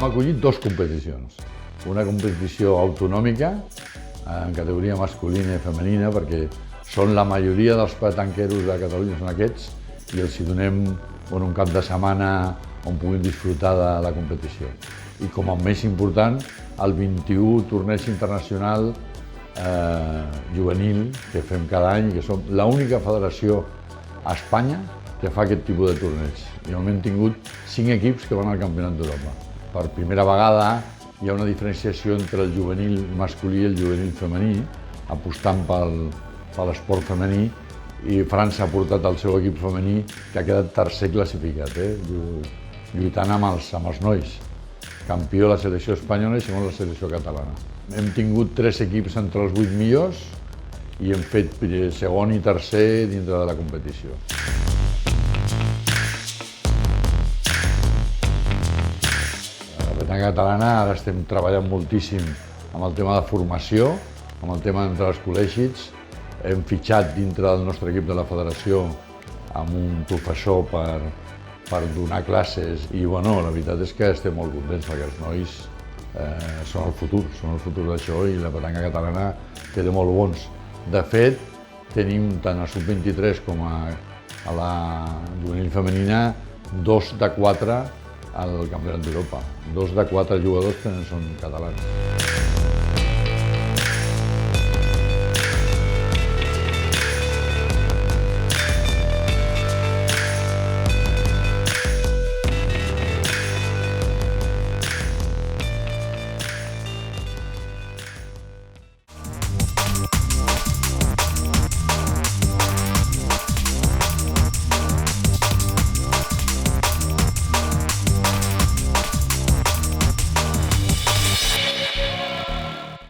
hem acollit dues competicions. Una competició autonòmica en categoria masculina i femenina, perquè són la majoria dels petanqueros de Catalunya són aquests, i els hi donem un cap de setmana on puguin disfrutar de la competició. I com a més important, el 21 torneig internacional juvenil que fem cada any, que som l'única federació a Espanya que fa aquest tipus de torneig. I hem tingut 5 equips que van al Campionat d'Europa. Per primera vegada hi ha una diferenciació entre el juvenil masculí i el juvenil femení, apostant per l'esport femení, i França ha portat el seu equip femení, que ha quedat tercer classificat, lluitant amb els nois. Campió la selecció espanyola i segon la selecció catalana. Hem tingut 3 equips entre els 8 millors i hem fet segon i tercer dintre de la competició. La petanca catalana ara estem treballant moltíssim amb el tema de formació, amb el tema d'entrar als col·legis. Hem fitxat dintre del nostre equip de la federació amb un professor per donar classes i la veritat és que estem molt contents perquè els nois són el futur d'això i la petanca catalana té de molt bons. De fet, tenim tant a sub-23 com a la juvenil femenina 2 de 4 al Campionat d'Europa. 2 de 4 jugadors són catalans.